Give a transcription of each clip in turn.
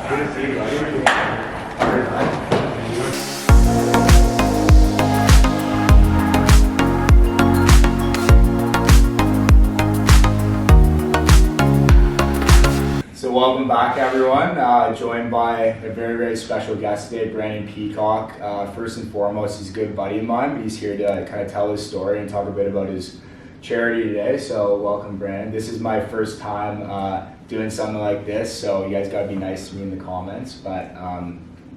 Good to see you, buddy. So welcome back, everyone. Joined by a very, very special guest today, Brandon PEACOCK. First and foremost, he's a good buddy of mine, but he's here to kind of tell his story and talk a bit about his charity today. So welcome, Brandon. This is my first time doing something like this, so you guys gotta be nice to me in the comments, but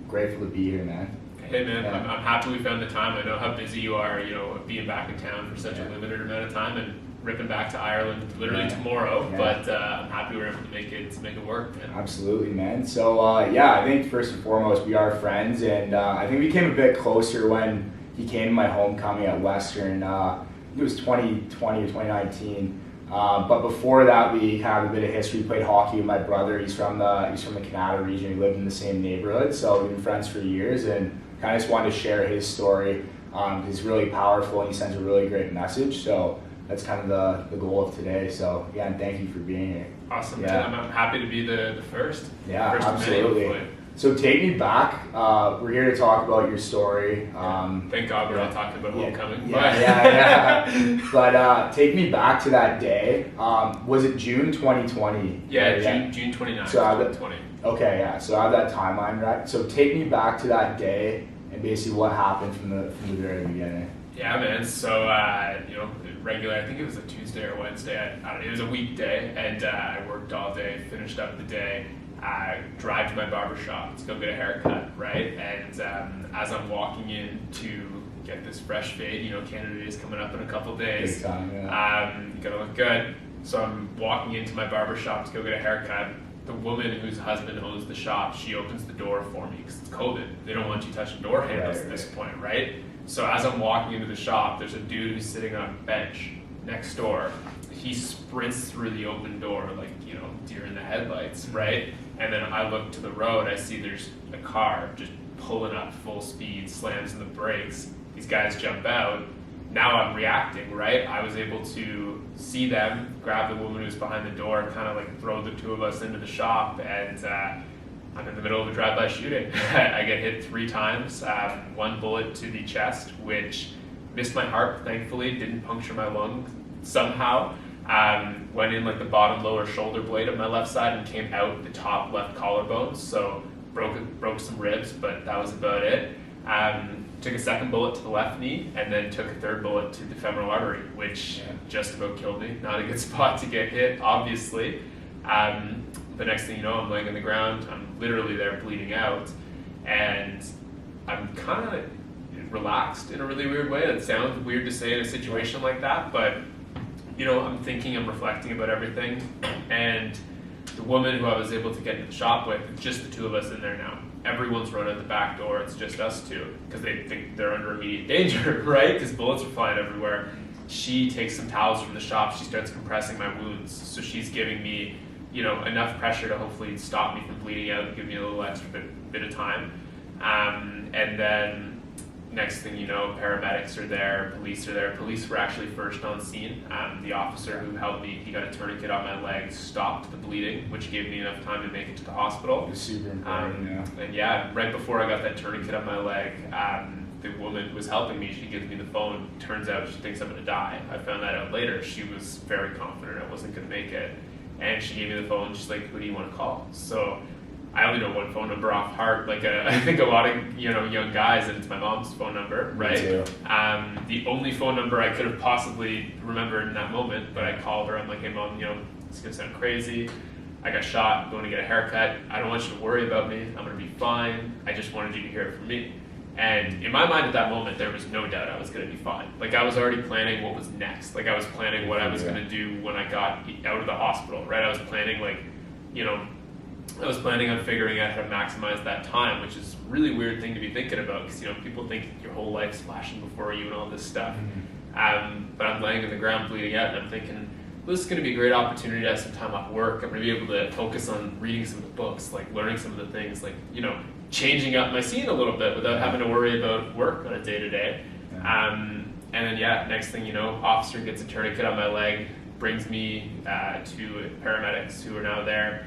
grateful to be here, man. Hey man, yeah. I'm happy we found the time. I know how busy you are, being back in town for such a limited amount of time and ripping back to Ireland literally tomorrow, but I'm happy we were able to make it work, man. Absolutely, man. So I think first and foremost we are friends, and I think we came a bit closer when he came to my homecoming at Western. I think it was 2020 or 2019. But before that, we have a bit of history. We played hockey with my brother. He's from the Canada region. We lived in the same neighborhood, so we've been friends for years, and kind of just wanted to share his story. He's really powerful and he sends a really great message. So that's kind of the goal of today. So yeah, and thank you for being here. Awesome. Yeah. I'm happy to be the first. Yeah, first absolutely. Of many, so take me back. We're here to talk about your story. Thank God we're not talking about homecoming. Yeah. But take me back to that day. Was it June 2020? Yeah, June 29th, so 2020. Okay, yeah. So I have that timeline right. So take me back to that day and basically what happened from the very beginning. Yeah, man. So regular. I think it was a Tuesday or Wednesday. I don't know. It was a weekday, and I worked all day. Finished up the day. I drive to my barber shop to go get a haircut, right? And as I'm walking in to get this fresh fade, Canada Day is coming up in a couple days. Big time, yeah. You gotta look good. So I'm walking into my barber shop to go get a haircut. The woman whose husband owns the shop, she opens the door for me because it's COVID. They don't want you touching door handles at this point, right? So as I'm walking into the shop, there's a dude who's sitting on a bench next door. He sprints through the open door like, deer in the headlights, right? And then I look to the road, I see there's a car just pulling up full speed, slams in the brakes. These guys jump out. Now I'm reacting, right? I was able to see them, grab the woman who's behind the door, kind of like throw the two of us into the shop, and I'm in the middle of a drive-by shooting. I get hit 3 times, one bullet to the chest, which missed my heart, thankfully, didn't puncture my lung somehow. Went in like the bottom lower shoulder blade of my left side and came out the top left collarbone, so broke some ribs, but that was about it. Took a second bullet to the left knee, and then took a third bullet to the femoral artery, which just about killed me. Not a good spot to get hit, obviously. The next thing you know, I'm laying on the ground. I'm literally there bleeding out, and I'm kind of relaxed in a really weird way. That sounds weird to say in a situation like that, but I'm thinking, I'm reflecting about everything, and the woman who I was able to get into the shop with, it's just the two of us in there now. Everyone's run out the back door, it's just us two, because they think they're under immediate danger, right? Because bullets are flying everywhere. She takes some towels from the shop, she starts compressing my wounds, so she's giving me, enough pressure to hopefully stop me from bleeding out and give me a little extra bit of time. And then next thing you know, paramedics are there, police are there. Police were actually first on scene. The officer who helped me, he got a tourniquet on my leg, stopped the bleeding, which gave me enough time to make it to the hospital. It was super important, And right before I got that tourniquet on my leg, the woman who was helping me, she gives me the phone. Turns out she thinks I'm gonna die. I found that out later. She was very confident I wasn't gonna make it. And she gave me the phone, she's like, who do you wanna call? So I only know one phone number off heart. Like I think a lot of young guys, and it's my mom's phone number, right? Me too. The only phone number I could have possibly remembered in that moment, but I called her. I'm like, hey mom, it's gonna sound crazy. I got shot, going to get a haircut. I don't want you to worry about me. I'm gonna be fine. I just wanted you to hear it from me. And in my mind at that moment, there was no doubt I was gonna be fine. Like I was already planning what was next. Like I was planning what I was gonna do when I got out of the hospital, right? I was planning I was planning on figuring out how to maximize that time, which is a really weird thing to be thinking about because people think your whole life's flashing before you and all this stuff. But I'm laying on the ground bleeding out, and I'm thinking, well, this is going to be a great opportunity to have some time off work. I'm going to be able to focus on reading some of the books, like learning some of the things, like changing up my scene a little bit without having to worry about work on a day-to-day. And then next thing you know, officer gets a tourniquet on my leg, brings me to paramedics who are now there.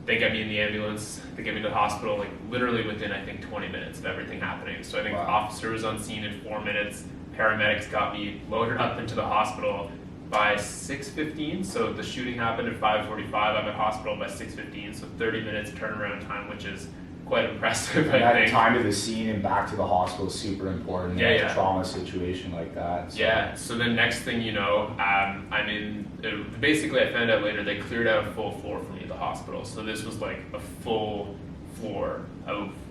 They get me in the ambulance, they get me to the hospital, like literally within, I think, 20 minutes of everything happening. So I think the officer was on scene in 4 minutes, paramedics got me loaded up into the hospital by 6:15. So the shooting happened at 5:45, I'm at hospital by 6:15, so 30 minutes turnaround time, which is quite impressive, I that think. time to the scene and back to the hospital is super important in a trauma situation like that. So. Yeah, so then next thing you know, I'm in, basically I found out later they cleared out a full floor for me at the hospital. So this was like a full floor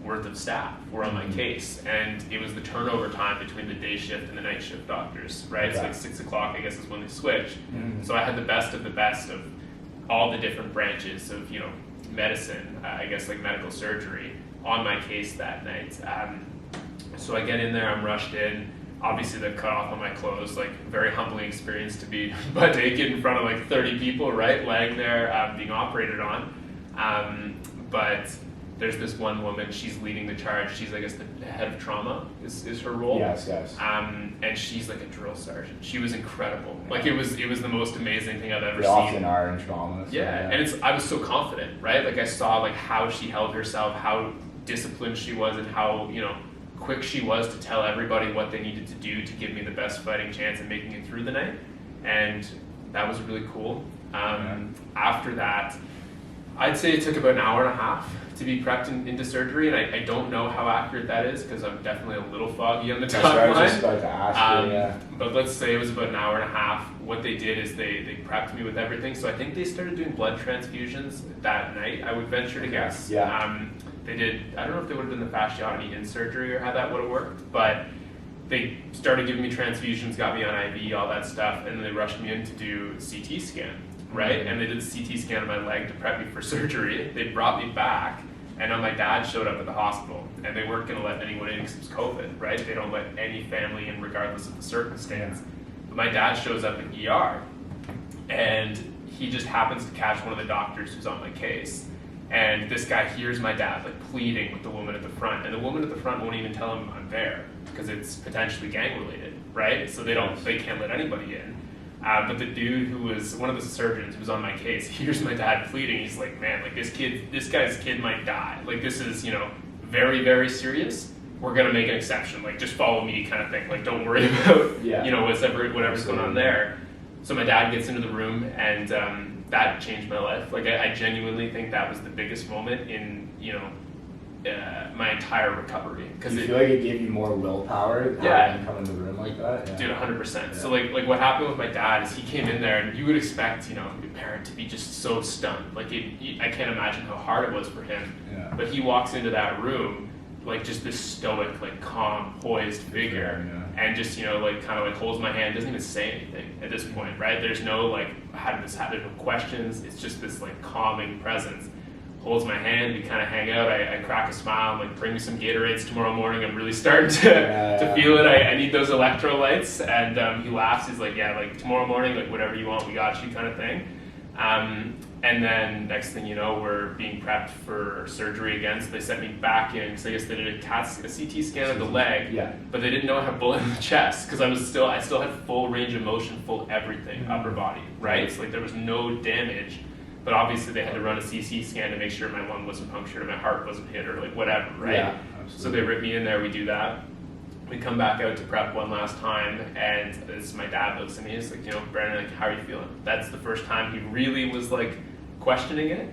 worth of staff were on my case. And it was the turnover time between the day shift and the night shift doctors, right? It's like 6 o'clock, I guess, is when they switch. So I had the best of all the different branches of, medicine, I guess like medical surgery on my case that night. So I get in there, I'm rushed in. Obviously they cut off all my clothes, like very humbling experience to be butt naked in front of like 30 people, right? Laying there, being operated on. But there's this one woman, she's leading the charge. She's, I guess, the head of trauma is her role. Yes. And she's like a drill sergeant. She was incredible. Like it was the most amazing thing I've ever They seen. often are in trauma. So And I was so confident, right? Like I saw like how she held herself, how disciplined she was, and how, quick she was to tell everybody what they needed to do to give me the best fighting chance of making it through the night. And that was really cool. After that, I'd say it took about an hour and a half to be prepped into surgery, and I don't know how accurate that is because I'm definitely a little foggy on the timeline. I was just about to ask you, But let's say it was about an hour and a half. What they did is they prepped me with everything. So I think they started doing blood transfusions that night, I would venture to guess. They did, I don't know if they would have done the fasciotomy in surgery or how that would have worked, but they started giving me transfusions, got me on IV, all that stuff, and then they rushed me in to do CT scan. Right, and they did the CT scan of my leg to prep me for surgery. They brought me back, and then my dad showed up at the hospital, and they weren't going to let anyone in because it was COVID, right? They don't let any family in regardless of the circumstance. But my dad shows up in ER, and he just happens to catch one of the doctors who's on my case. And this guy hears my dad like pleading with the woman at the front, and the woman at the front won't even tell him I'm there because it's potentially gang related, right? So they can't let anybody in. But the dude who was one of the surgeons who was on my case hears my dad pleading. He's like, man, like this guy's kid might die. Like this is, very, very serious. We're gonna make an exception. Like just follow me, kind of thing. Like don't worry about, whatever's going on there. So my dad gets into the room, and that changed my life. Like I genuinely think that was the biggest moment in, my entire recovery. Do you feel like it gave you more willpower having come in the room like that? Dude, 100%. So like what happened with my dad is he came in there, and you would expect, your parent to be just so stunned. Like I can't imagine how hard it was for him. Yeah. But he walks into that room like just this stoic, like calm, poised figure, and just kind of holds my hand, doesn't even say anything at this point, right? There's no like how did this happen? No questions. It's just this like calming presence. Holds my hand, we kind of hang out, I crack a smile, I'm like, bring me some Gatorades tomorrow morning, I'm really starting to feel it, I need those electrolytes, and he laughs, he's like, yeah, like tomorrow morning, like whatever you want, we got you kind of thing. And then next thing you know, we're being prepped for surgery again, so they sent me back in, because I guess they did a CT scan of the leg, but they didn't know I had a bullet in the chest, because I still had full range of motion, full everything, upper body, right? So like there was no damage. But obviously they had to run a CT scan to make sure my lung wasn't punctured or my heart wasn't hit or like whatever, right? Yeah, so they rip me in there, we do that. We come back out to prep one last time, and as my dad looks at me, he's like, Brandon, like, how are you feeling? That's the first time he really was like questioning it.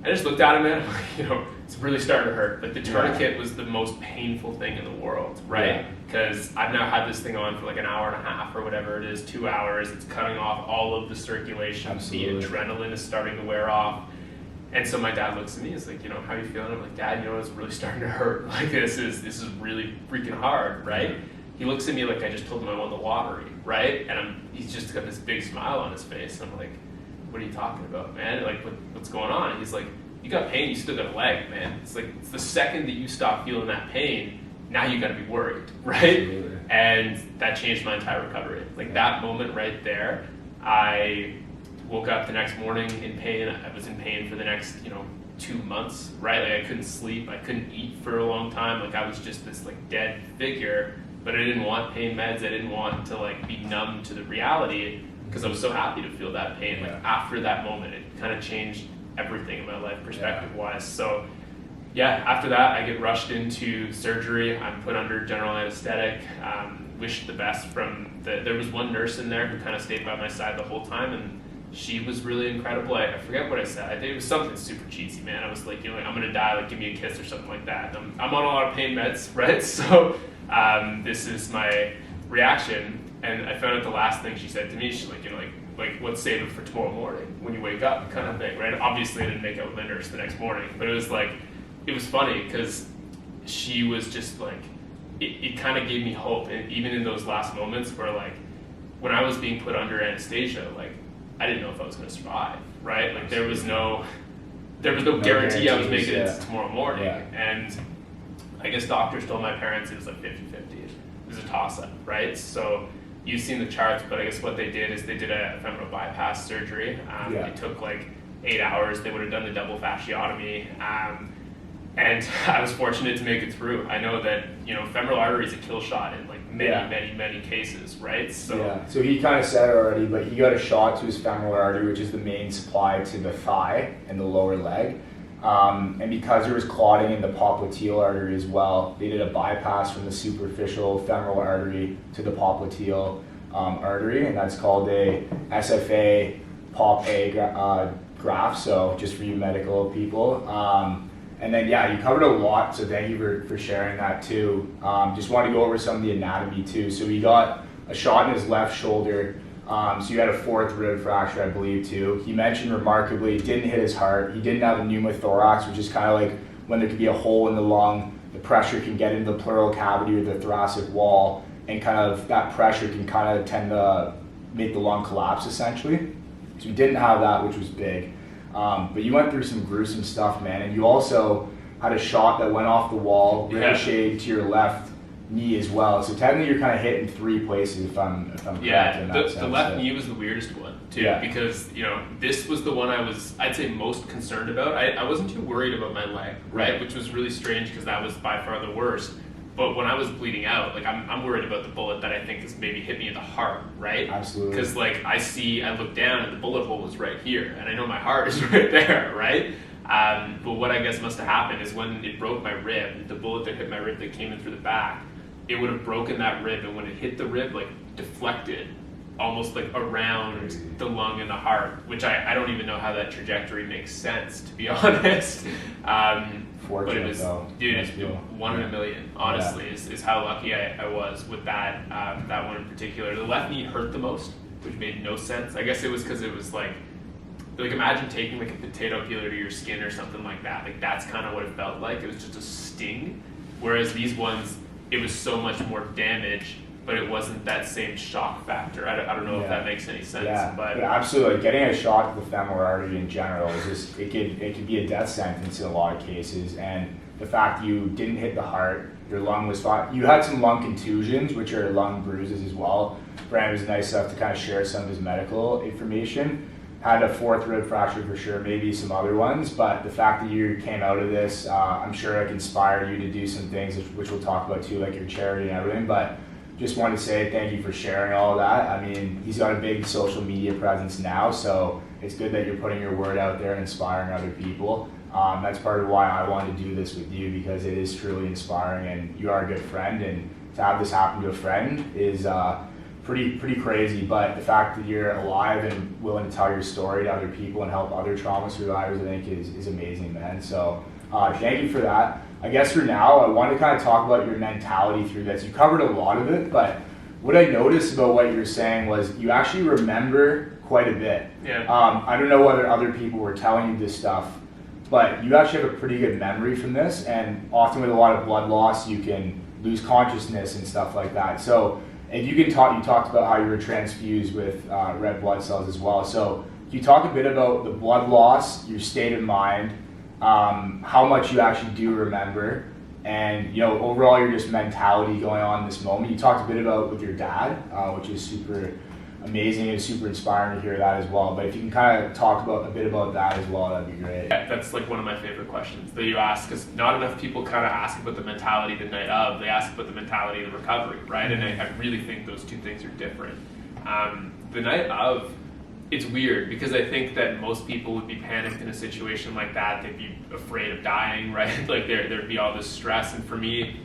I just looked at him, and I'm like, it's really starting to hurt. Like the tourniquet was the most painful thing in the world, right? Because I've now had this thing on for like an hour and a half or whatever it is, 2 hours. It's cutting off all of the circulation. Absolutely. The adrenaline is starting to wear off. And so my dad looks at me, he's like, how are you feeling? I'm like, Dad, it's really starting to hurt. Like this is really freaking hard, right? He looks at me like I just told him I won the lottery, right? And he's just got this big smile on his face. I'm like, what are you talking about, man? Like, what's going on? And he's like, you got pain, you still got a leg, man. It's like, it's the second that you stop feeling that pain, now you gotta be worried, right? Absolutely. And that changed my entire recovery. Like that moment right there, I woke up the next morning in pain. I was in pain for the next, 2 months, right? Like I couldn't sleep, I couldn't eat for a long time. Like I was just this like dead figure, but I didn't want pain meds. I didn't want to like be numb to the reality because I was so happy to feel that pain. Like after that moment, it kind of changed everything in my life perspective-wise. So yeah, after that, I get rushed into surgery. I'm put under general anesthetic. Wish the best from there was one nurse in there who kind of stayed by my side the whole time, and she was really incredible. I forget what I said. I think it was something super cheesy, man. I was like, you know, like, I'm gonna die, like give me a kiss or something like that. I'm on a lot of pain meds, right? So this is my reaction, and I found out the last thing she said to me. She's like, you know, like let's save it for tomorrow morning when you wake up, kind of thing, right? Obviously, I didn't make out with the nurse the next morning, but it was funny because she was just like, it kind of gave me hope, and even in those last moments where like when I was being put under anesthesia, like I didn't know if I was going to survive, right? Like there was no guarantee I was making it tomorrow morning, and I guess doctors told my parents it was like 50-50. It was a toss-up, right? So you've seen the charts, but I guess what they did is they did a femoral bypass surgery. It took like 8 hours. They would have done the double fasciotomy. And I was fortunate to make it through. I know that, you know, femoral artery is a kill shot in like many cases, right? So So he kind of said it already, but he got a shot to his femoral artery, which is the main supply to the thigh and the lower leg. And because there was clotting in the popliteal artery as well, they did a bypass from the superficial femoral artery to the popliteal artery, and that's called a SFA POP-A graft. So just for you medical people. And then, you covered a lot, so thank you for sharing that too. Just want to go over some of the anatomy too. So he got a shot in his left shoulder. So you had a fourth rib fracture, I believe, too. He mentioned remarkably, it didn't hit his heart. He didn't have a pneumothorax, which is kind of like when there could be a hole in the lung, the pressure can get into the pleural cavity or the thoracic wall, and kind of that pressure can kind of tend to make the lung collapse, essentially. So he didn't have that, which was big. But you went through some gruesome stuff, man, and you also had a shot that went off the wall, ricocheted to your left knee as well. So technically you're kind of hit in 3 places, if I'm correct in that sense. The left knee was the weirdest one, too, because, you know, this was the one I'd say most concerned about. I wasn't too worried about my leg, right? Which was really strange because that was by far the worst. But when I was bleeding out, like I'm worried about the bullet that I think has maybe hit me in the heart, right? Absolutely. Because like I look down and the bullet hole is right here, and I know my heart is right there, right? But what I guess must have happened is when it broke my rib, the bullet that hit my rib that came in through the back, it would have broken that rib, and when it hit the rib, like deflected almost like around the lung and the heart, which I don't even know how that trajectory makes sense, to be honest. But it was, dude, it's 1 in a million, honestly, is how lucky I was with that one in particular. The left knee hurt the most, which made no sense. I guess it was because it was like imagine taking like a potato peeler to your skin or something like that. Like that's kind of what it felt like. It was just a sting. Whereas these ones, it was so much more damage, but it wasn't that same shock factor. I don't know if that makes any sense. But absolutely. Getting a shot to the femoral artery in general is just it could be a death sentence in a lot of cases. And the fact you didn't hit the heart, your lung was fine. You had some lung contusions, which are lung bruises as well. Brandon was nice enough to kind of share some of his medical information. Had a fourth rib fracture for sure, maybe some other ones, but the fact that you came out of this, I'm sure it inspired you to do some things, which we'll talk about too, like your charity and everything. But just wanted to say thank you for sharing all of that. I mean, he's got a big social media presence now, so it's good that you're putting your word out there and inspiring other people. That's part of why I wanted to do this with you, because it is truly inspiring, and you are a good friend, and to have this happen to a friend is pretty crazy. But the fact that you're alive and willing to tell your story to other people and help other trauma survivors, I think is amazing, man. So thank you for that. I guess for now, I want to kind of talk about your mentality through this. You covered a lot of it, but what I noticed about what you were saying was you actually remember quite a bit. I don't know whether other people were telling you this stuff, but you actually have a pretty good memory from this, and often with a lot of blood loss, you can lose consciousness and stuff like that. So if you can talk, you talked about how you were transfused with red blood cells as well. So can you talk a bit about the blood loss, your state of mind, how much you actually do remember, and overall your just mentality going on in this moment. You talked a bit about with your dad, which is super amazing and super inspiring to hear that as well. But if you can kind of talk a bit about that as well, that'd be great. Yeah, that's like one of my favorite questions that you ask, because not enough people kind of ask about the mentality the night of. They ask about the mentality of the recovery, right? And I really think those two things are different. The night of, it's weird because I think that most people would be panicked in a situation like that. They'd be afraid of dying, right? Like there'd be all this stress. And for me,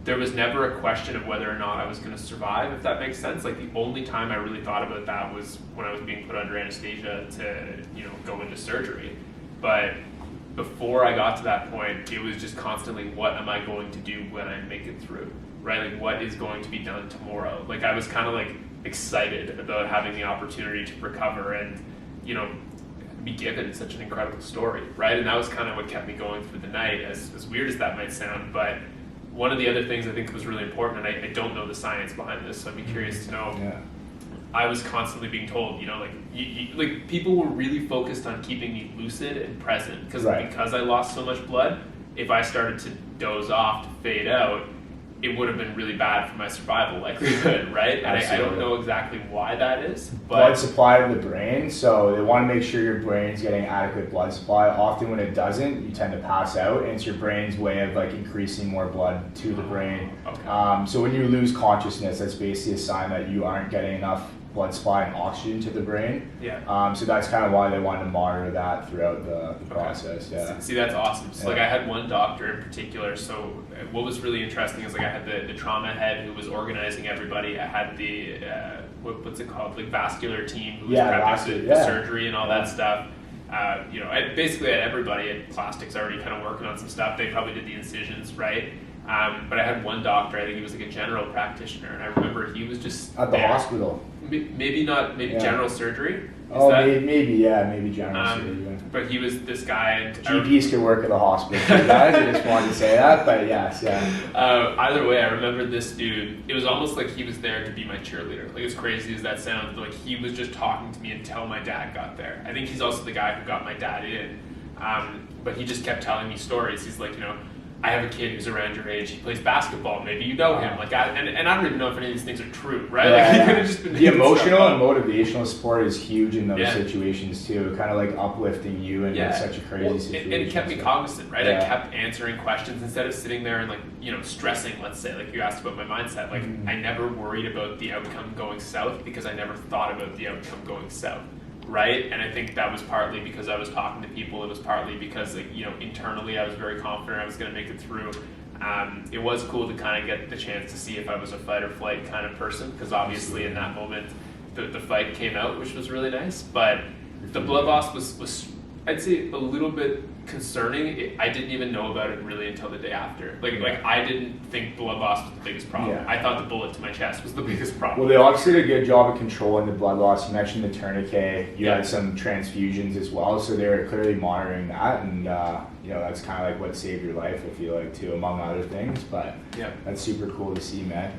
there was never a question of whether or not I was going to survive, if that makes sense. Like the only time I really thought about that was when I was being put under anesthesia to, go into surgery. But before I got to that point, it was just constantly, what am I going to do when I make it through, right? Like what is going to be done tomorrow? Like I was kind of like excited about having the opportunity to recover and, be given such an incredible story, right? And that was kind of what kept me going through the night, as weird as that might sound. But one of the other things I think was really important, and I don't know the science behind this, so I'd be curious to know. Yeah. I was constantly being told, like people were really focused on keeping me lucid and present because I lost so much blood. If I started to doze off, to fade out, it would have been really bad for my survival likelihood, right? And I don't know exactly why that is. But blood supply to the brain, so they want to make sure your brain's getting adequate blood supply. Often when it doesn't, you tend to pass out, and it's your brain's way of like increasing more blood to the brain. Okay. So when you lose consciousness, that's basically a sign that you aren't getting enough blood supply and oxygen to the brain. Yeah. So that's kind of why they wanted to monitor that throughout the process. Yeah. See, that's awesome. So like I had one doctor in particular. So what was really interesting is like I had the trauma head who was organizing everybody. I had the what's it called, like vascular team who was prepping the surgery and all that stuff. I basically had everybody at plastics already kind of working on some stuff. They probably did the incisions, right? But I had one doctor, I think he was like a general practitioner, and I remember he was just at the hospital. Maybe general surgery. Maybe general surgery. But he was this guy. GPs can work at the hospital, guys. I just wanted to say that, but yes, yeah. Either way, I remember this dude. It was almost like he was there to be my cheerleader. Like as crazy as that sounds, like he was just talking to me until my dad got there. I think he's also the guy who got my dad in. But he just kept telling me stories. He's like, I have a kid who's around your age. He plays basketball. Maybe you know him. Like, and I don't even know if any of these things are true, right? Like, he could have just been the emotional and motivational support is huge in those situations too. Kind of like uplifting you in such a crazy situation. And it kept me cognizant, right? I kept answering questions instead of sitting there and like stressing. Let's say, like you asked about my mindset. Like I never worried about the outcome going south because I never thought about the outcome going south. Right, and I think that was partly because I was talking to people. It was partly because, internally I was very confident I was going to make it through. It was cool to kind of get the chance to see if I was a fight or flight kind of person, because obviously in that moment the fight came out, which was really nice. But the blood loss was I'd say a little bit concerning. I didn't even know about it really until the day after. Like I didn't think blood loss was the biggest problem. Yeah. I thought the bullet to my chest was the biggest problem. Well, they obviously did a good job of controlling the blood loss. You mentioned the tourniquet. You had some transfusions as well, so they were clearly monitoring that, and that's kind of like what saved your life, I feel like, too, among other things. But that's super cool to see, man.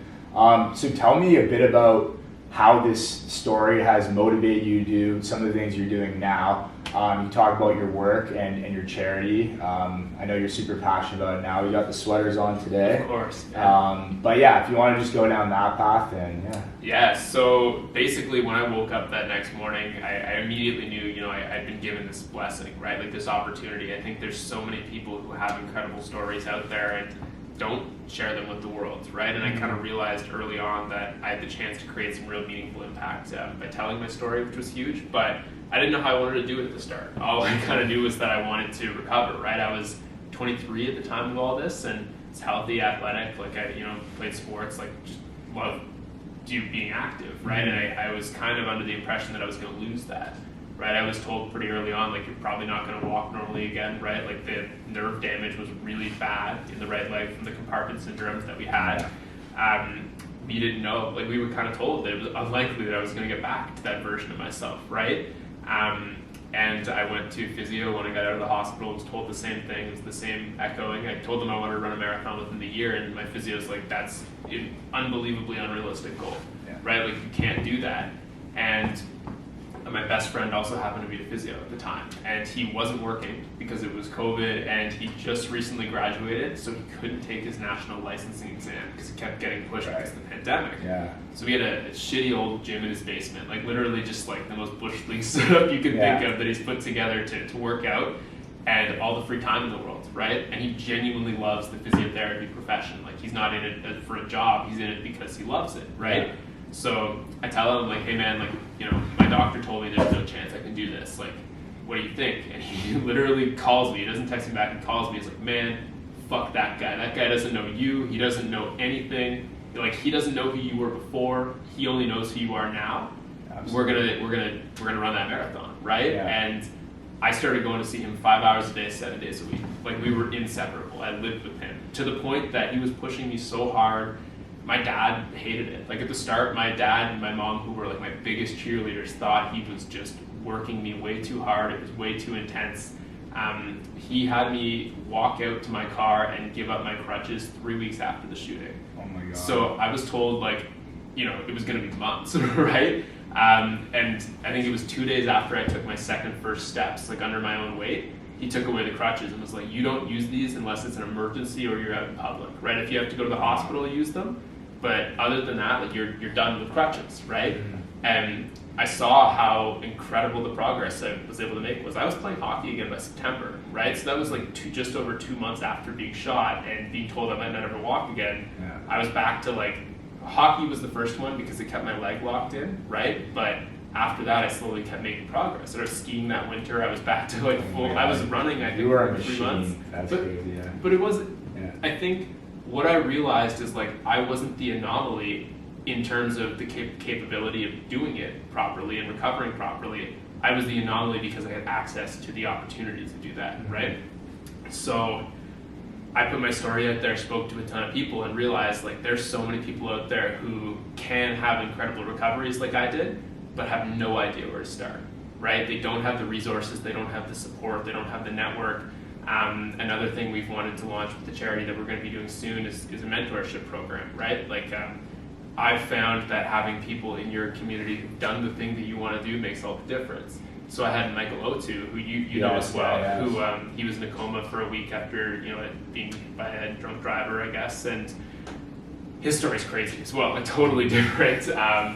So tell me a bit about how this story has motivated you to do some of the things you're doing now. You talk about your work and your charity. I know you're super passionate about it now. You got the sweaters on today. Of course. But if you want to just go down that path, then Yeah, so basically when I woke up that next morning, I immediately knew, I'd been given this blessing, right? Like this opportunity. I think there's so many people who have incredible stories out there and don't share them with the world, right? And I kind of realized early on that I had the chance to create some real meaningful impact by telling my story, which was huge, but I didn't know how I wanted to do it at the start. All I kind of knew was that I wanted to recover, right? I was 23 at the time of all this, and it's healthy, athletic, like I, played sports, like just loved being active, right? And I was kind of under the impression that I was going to lose that, right? I was told pretty early on, like, you're probably not going to walk normally again, right? Like the nerve damage was really bad in the right leg from the compartment syndromes that we had. We didn't know, like we were kind of told that it was unlikely that I was going to get back to that version of myself, right? And I went to physio when I got out of the hospital, was told the same thing, it was the same echoing. I told them I wanted to run a marathon within the year, and my physio's like, that's an unbelievably unrealistic goal, right? Like you can't do that. And my best friend also happened to be a physio at the time, and he wasn't working because it was COVID, and he just recently graduated, so he couldn't take his national licensing exam because he kept getting pushed because of the pandemic. So we had a shitty old gym in his basement, like literally just like the most bush league setup you could think of that he's put together to work out, and all the free time in the world, right? And he genuinely loves the physiotherapy profession. Like he's not in it for a job, he's in it because he loves it, right? So I tell him, like, hey man, like, my doctor told me there's no chance I can do this. Like, what do you think? And he literally calls me. He doesn't text me back. He calls me. He's like, man, fuck that guy. That guy doesn't know you. He doesn't know anything. Like, he doesn't know who you were before. He only knows who you are now. Absolutely. We're gonna run that marathon, right? Yeah. And I started going to see him 5 hours a day, 7 days a week. Like, we were inseparable. I lived with him to the point that he was pushing me so hard. My dad hated it. Like, at the start, my dad and my mom, who were like my biggest cheerleaders, thought he was just working me way too hard. It was way too intense. He had me walk out to my car and give up my crutches 3 weeks after the shooting. Oh my God. So I was told, like, it was going to be months, right? And I think it was 2 days after I took my first steps, like under my own weight, he took away the crutches and was like, you don't use these unless it's an emergency or you're out in public, right? If you have to go to the hospital, use them. But other than that, like, you're done with crutches, right? Mm-hmm. And I saw how incredible the progress I was able to make was. I was playing hockey again by September, right? So that was like just over 2 months after being shot and being told I might not ever walk again. Yeah. I was back to, like, hockey was the first one because it kept my leg locked in, right? But after that, I slowly kept making progress. I was skiing that winter. I was back to, like, full. I was running, I think, for 3 months. That's crazy, yeah. But it was, I think what I realized is, like, I wasn't the anomaly in terms of the capability of doing it properly and recovering properly. I was the anomaly because I had access to the opportunity to do that, right? So I put my story out there, spoke to a ton of people, and realized, like, there's so many people out there who can have incredible recoveries like I did, but have no idea where to start, right? They don't have the resources, they don't have the support, they don't have the network. Another thing we've wanted to launch with the charity that we're going to be doing soon is a mentorship program, right? Like, I've found that having people in your community who've done the thing that you want to do makes all the difference. So I had Michael Otu, who you know as well, who he was in a coma for a week after being hit by a drunk driver, I guess, and his story's crazy as well, like, totally different,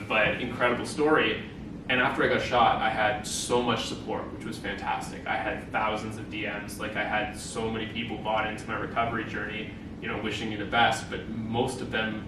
but incredible story. And after I got shot, I had so much support, which was fantastic. I had thousands of DMs, like, I had so many people bought into my recovery journey, wishing me the best, but most of them,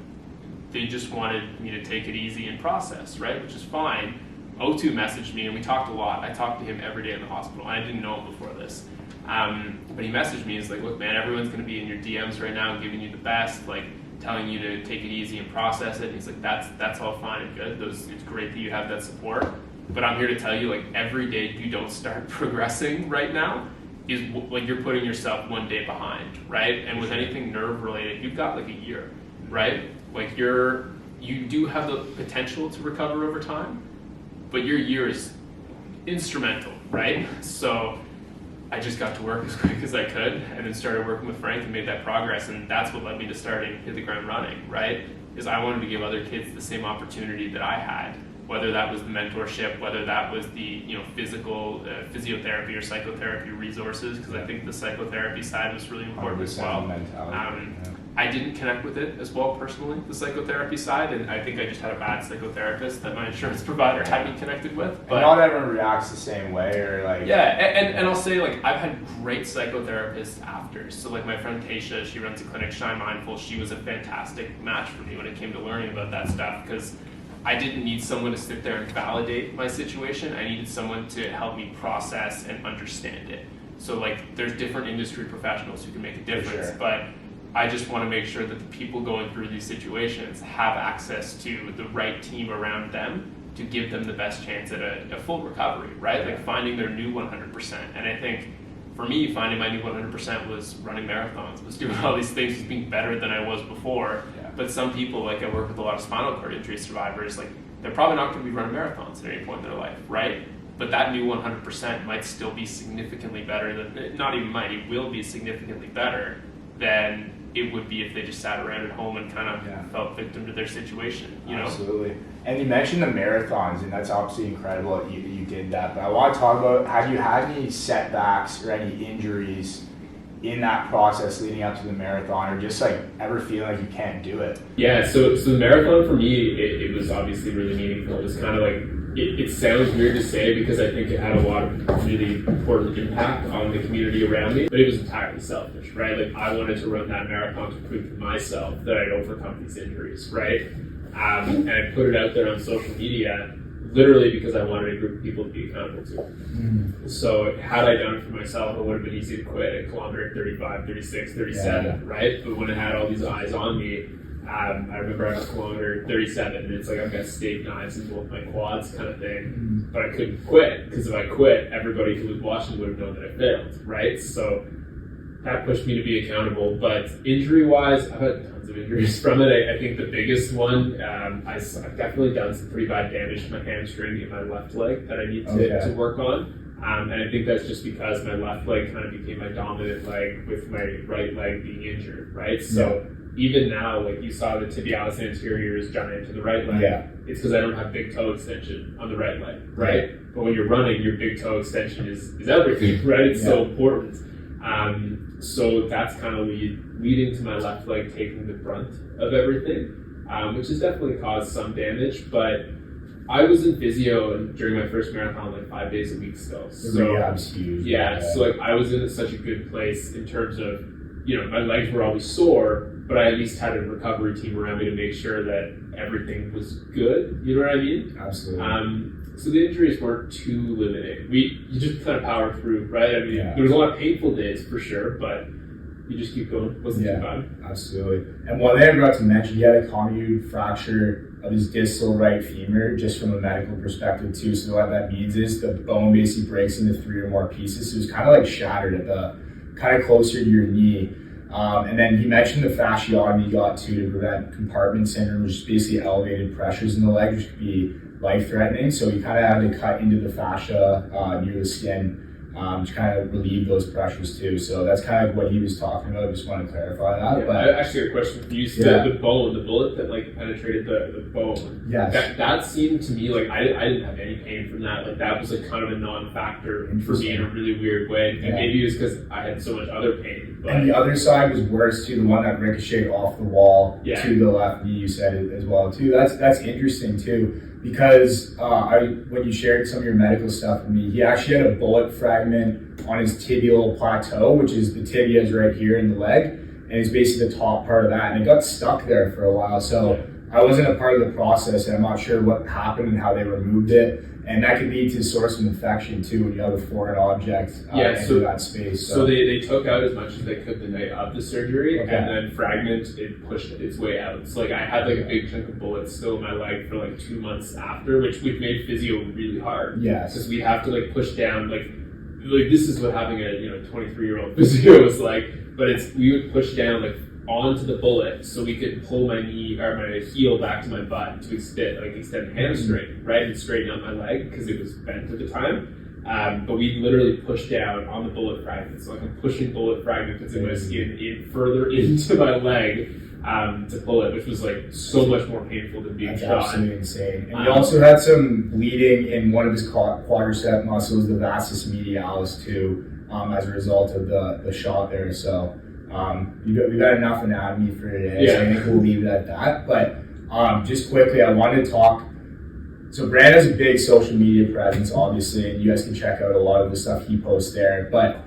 they just wanted me to take it easy and process, right? Which is fine. O2 messaged me and we talked a lot. I talked to him every day in the hospital. I didn't know him before this. But he messaged me. He's like, look, man, everyone's going to be in your DMs right now giving you the best, like, telling you to take it easy and process it. And he's like, that's all fine and good. It's great that you have that support. But I'm here to tell you, like, every day you don't start progressing right now is like you're putting yourself one day behind, right? And with anything nerve related, you've got like a year, right? Like, you do have the potential to recover over time, but your year is instrumental, right? So I just got to work as quick as I could and then started working with Frank and made that progress, and that's what led me to starting Hit the Ground Running, right? Is I wanted to give other kids the same opportunity that I had, whether that was the mentorship, whether that was the physical physiotherapy or psychotherapy resources, because I think the psychotherapy side was really important as well. I didn't connect with it as well personally, the psychotherapy side, and I think I just had a bad psychotherapist that my insurance provider had me connected with. But and not everyone reacts the same way, or like... Yeah, and I'll say, like, I've had great psychotherapists after. So, like, my friend Tasha, she runs a clinic, Shine Mindful, she was a fantastic match for me when it came to learning about that stuff, because I didn't need someone to sit there and validate my situation. I needed someone to help me process and understand it. So, like, there's different industry professionals who can make a difference, but I just want to make sure that the people going through these situations have access to the right team around them to give them the best chance at a full recovery, right? Like, finding their new 100%. And I think for me, finding my new 100% was running marathons, was doing all these things, was being better than I was before. But some people, like, I work with a lot of spinal cord injury survivors, like, they're probably not going to be running marathons at any point in their life, right? But that new 100% might still be significantly better than, not even might, it will be significantly better than it would be if they just sat around at home and kind of felt victim to their situation, Absolutely. And you mentioned the marathons, and that's obviously incredible that you did that. But I want to talk about, have you had any setbacks or any injuries in that process leading up to the marathon, or just like ever feeling like you can't do it? Yeah, so the marathon for me, it was obviously really meaningful. It was kind of like, it sounds weird to say because I think it had a lot of really important impact on the community around me, but it was entirely selfish, right? Like, I wanted to run that marathon to prove to myself that I'd overcome these injuries, right? And I put it out there on social media literally because I wanted a group of people to be accountable to. Mm-hmm. So had I done it for myself, it would have been easy to quit at kilometer 35, 36, 37, right? But when I had all these eyes on me, I remember I was kilometer 37 and it's like I've got steak knives in both my quads kind of thing. Mm-hmm. But I couldn't quit because if I quit, everybody who was watching would have known that I failed, right? So that pushed me to be accountable. But injury-wise, I've had tons of injuries from it. I think the biggest one, I've definitely done some pretty bad damage to my hamstring in my left leg that I need to work on. And I think that's just because my left leg kind of became my dominant leg with my right leg being injured, right? So even now, like you saw the tibialis anterior is giant to the right leg. Yeah. It's because I don't have big toe extension on the right leg, right? But when you're running, your big toe extension is everything, right? It's so important. So that's kind of leading to my left leg taking the brunt of everything, which has definitely caused some damage. But I was in physio during my first marathon like 5 days a week still. So rehab's huge. Yeah, so like I was in such a good place in terms of, you know, my legs were always sore, but I at least had a recovery team around me to make sure that everything was good. You know what I mean? Absolutely. So the injuries weren't too limiting. You just kind of power through, right? I mean, there was a lot of painful days for sure, but you just keep going. It wasn't too bad. Absolutely. And one thing I forgot to mention, he had a comminuted fracture of his distal right femur, just from a medical perspective too. So what that means is the bone basically breaks into 3 or more pieces. So it's kind of like shattered at the kind of closer to your knee. And then he mentioned the fasciotomy he got to prevent compartment syndrome, which is basically elevated pressures in the leg, which could be life-threatening. So he kind of had to cut into the fascia near the skin to kind of relieve those pressures too. So that's kind of what he was talking about. I just want to clarify that. Yeah, but I actually got a question for you. The bone, the bullet that like penetrated the bone. Yes. That seemed to me like I didn't have any pain from that. Like that was like kind of a non-factor for me in a really weird way. And maybe it was because I had so much other pain. But and the other side was worse too, the one that ricocheted off the wall to the left knee, you said it as well too. That's interesting too, because when you shared some of your medical stuff with me, he actually had a bullet fragment on his tibial plateau, which is the tibia is right here in the leg, and it's basically the top part of that, and it got stuck there for a while. So I wasn't a part of the process, and I'm not sure what happened and how they removed it. And that could lead to a source of infection too when you have a foreign object into that space. So they took out as much as they could the night of the surgery, and then fragment it pushed its way out. So like I had like a big chunk of bullets still in my leg for like 2 months after, which made physio really hard. Yes, because we have to like push down like this is what having a 23-year-old physio was like. But we would push down like onto the bullet so we could pull my knee or my heel back to my butt to extend the hamstring, right, and straighten out my leg because it was bent at the time. But we literally pushed down on the bullet fragment. So like I'm pushing bullet fragments in my skin in further into my leg to pull it, which was like so much more painful than being shot. Absolutely insane. And he also had some bleeding in one of his quadricep muscles, the vastus medialis too, as a result of the shot there. So we got enough anatomy for today, so I think we'll leave it at that. But just quickly, I wanted to talk. So Brand has a big social media presence, obviously, and you guys can check out a lot of the stuff he posts there. But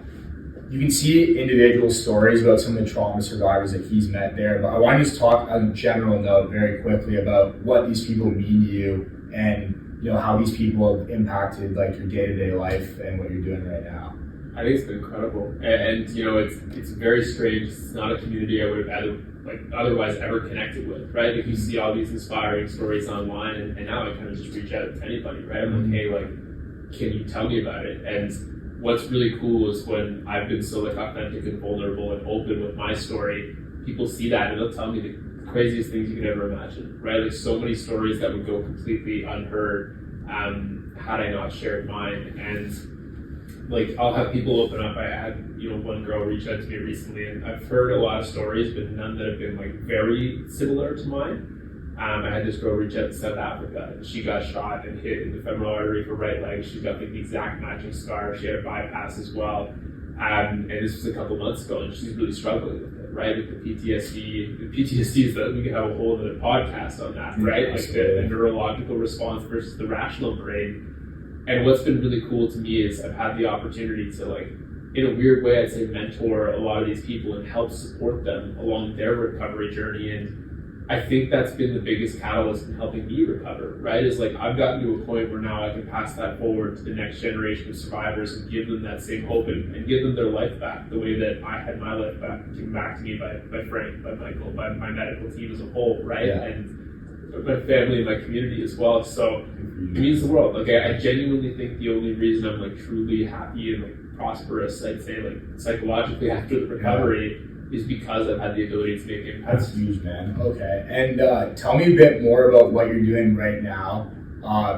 you can see individual stories about some of the trauma survivors that he's met there. But I want to just talk on a general note very quickly about what these people mean to you, and how these people have impacted like your day-to-day life and what you're doing right now. I think it's been incredible, and it's very strange. It's not a community I would have otherwise ever connected with, right? Like you see all these inspiring stories online, and now I kind of just reach out to anybody, right? I'm like, hey, can you tell me about it? And what's really cool is when I've been so authentic and vulnerable and open with my story, people see that and they'll tell me the craziest things you could ever imagine, right? Like so many stories that would go completely unheard had I not shared mine. And like I'll have people open up. I had one girl reach out to me recently, and I've heard a lot of stories, but none that have been like very similar to mine. I had this girl reach out to South Africa, and she got shot and hit in the femoral artery for right leg. She's got like the exact matching scar. She had a bypass as well, and this was a couple months ago, and she's really struggling with it, right? With the PTSD. The PTSD is that we could have a whole other podcast on that, right? Like the neurological response versus the rational brain. And what's been really cool to me is I've had the opportunity to, like, in a weird way, I'd say mentor a lot of these people and help support them along their recovery journey. And I think that's been the biggest catalyst in helping me recover, right? Is like I've gotten to a point where now I can pass that forward to the next generation of survivors and give them that same hope and give them their life back the way that I had my life back, given back to me by Frank, by Michael, by my medical team as a whole, right? Yeah. And my family and my community as well. So it means the world. Like I genuinely think the only reason I'm like truly happy and like prosperous, I'd say like psychologically after the recovery, is because I've had the ability to make impact. That's huge, man. Okay, and tell me a bit more about what you're doing right now.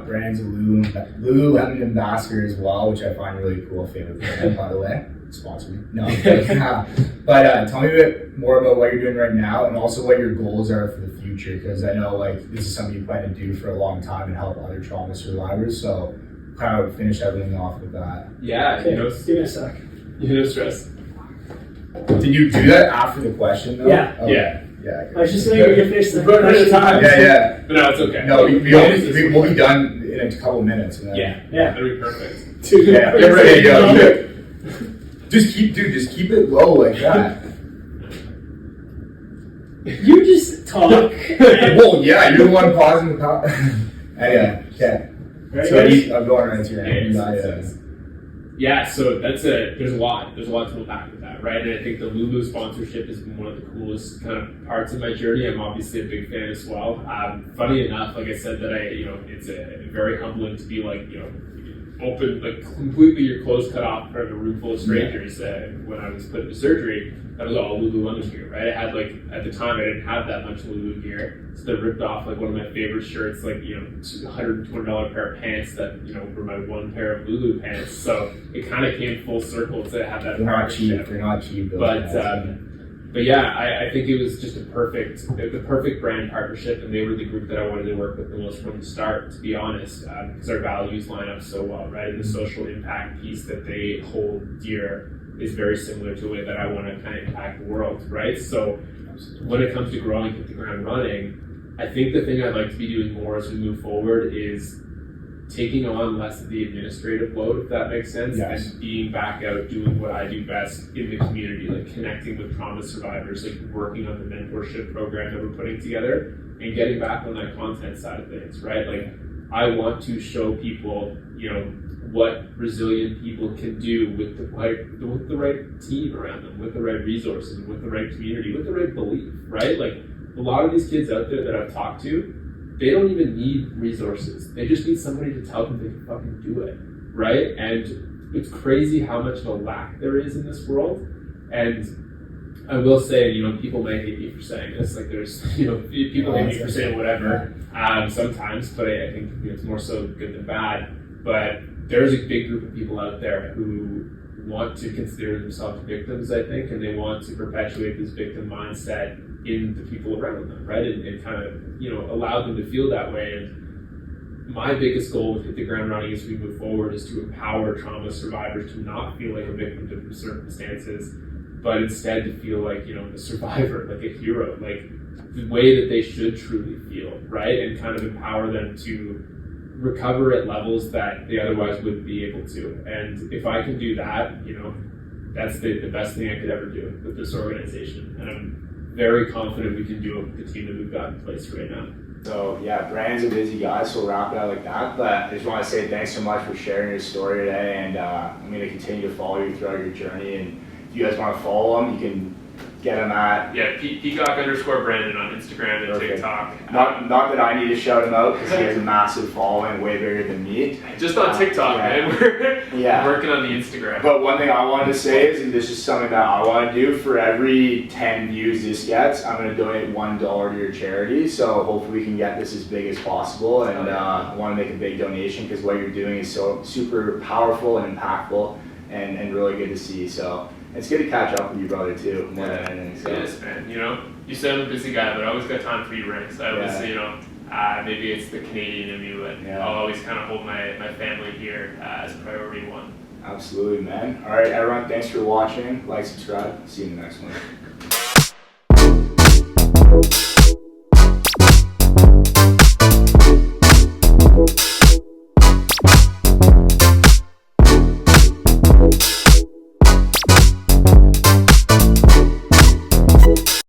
Brand's a Lululemon ambassador as well, which I find really cool. Favorite brand, by the way. Sponsor me. No, but tell me a bit more about what you're doing right now, and also what your goals are for the future. Because I know like this is something you plan to do for a long time and help other trauma survivors. So kind of finish everything off with that. Yeah, Okay, you know, give me a sec. no stress. Did you do that after the question though? Yeah. Okay. Yeah. Yeah. I was just saying we can finish the We're running out of time. Yeah. But no, it's okay. No, we'll be done in a couple minutes. And then, Yeah. That'll be perfect. Yeah. Get ready to go. Just keep it low like that. You just talk. Well, yeah, you're the one pausing the call. Yeah. Okay. Ready, So guys? I'm going right to your Yeah, yeah, so there's a lot to unpack with that, right? And I think the Lulu sponsorship has been one of the coolest kind of parts of my journey. I'm obviously a big fan as well. Funny enough, like I said, that it's very humbling to be like, open, like completely your clothes cut off in front of a room full of strangers. When I was put into surgery, that was all Lululemon gear, right? I had like, at the time I didn't have that much Lulu gear, so they ripped off like one of my favorite shirts, like, $120 pair of pants that, were my one pair of Lulu pants. So it kind of came full circle to have that. They're not cheap. They're not cheap. But yeah, I think it was just the perfect brand partnership, and they were the group that I wanted to work with the most from the start, to be honest, because our values line up so well, right? And the social impact piece that they hold dear is very similar to the way that I want to kind of impact the world, right? So when it comes to growing, hit the ground running, I think the thing I'd like to be doing more as we move forward is taking on less of the administrative load, if that makes sense, Yes. and being back out doing what I do best in the community, like connecting with trauma survivors, like working on the mentorship program that we're putting together, and getting back on that content side of things, right? Like, I want to show people, what resilient people can do with the right team around them, with the right resources, with the right community, with the right belief, right? Like, a lot of these kids out there that I've talked to, they don't even need resources. They just need somebody to tell them they can fucking do it, right? And it's crazy how much of a lack there is in this world. And I will say, people may hate me for saying this. Like, there's, people hate me for saying whatever sometimes, but I think it's more so good than bad. But there's a big group of people out there who want to consider themselves victims, I think, and they want to perpetuate this victim mindset in the people around them, right? And kind of, allow them to feel that way. And my biggest goal with Hit the Ground Running as we move forward is to empower trauma survivors to not feel like a victim to the circumstances, but instead to feel like, a survivor, like a hero, like the way that they should truly feel, right? And kind of empower them to recover at levels that they otherwise wouldn't be able to. And if I can do that, that's the best thing I could ever do with this organization. And I'm very confident we can do it with the team that we've got in place right now. So yeah, Brand's a busy guy, so we'll wrap it out like that. But I just want to say thanks so much for sharing your story today, and I'm going to continue to follow you throughout your journey. And if you guys want to follow him, you can get him at PEACOCK_Brandon on Instagram and Perfect. TikTok. Not that I need to shout him out because he has a massive following, way bigger than me. Just on TikTok, Yeah. man. We're Yeah. working on the Instagram. But one thing I wanted to say is, and this is something that I want to do, for every 10 views this gets, I'm going to donate $1 to your charity. So hopefully we can get this as big as possible. And I want to make a big donation because what you're doing is so super powerful and impactful and really good to see. So it's good to catch up with you, brother, too, more than anything. So. It is, man. You said I'm a busy guy, but I always got time for you, Ranks. I always, maybe it's the Canadian in me, but I'll always kind of hold my family here as priority one. Absolutely, man. All right, everyone, thanks for watching. Like, subscribe. See you in the next one.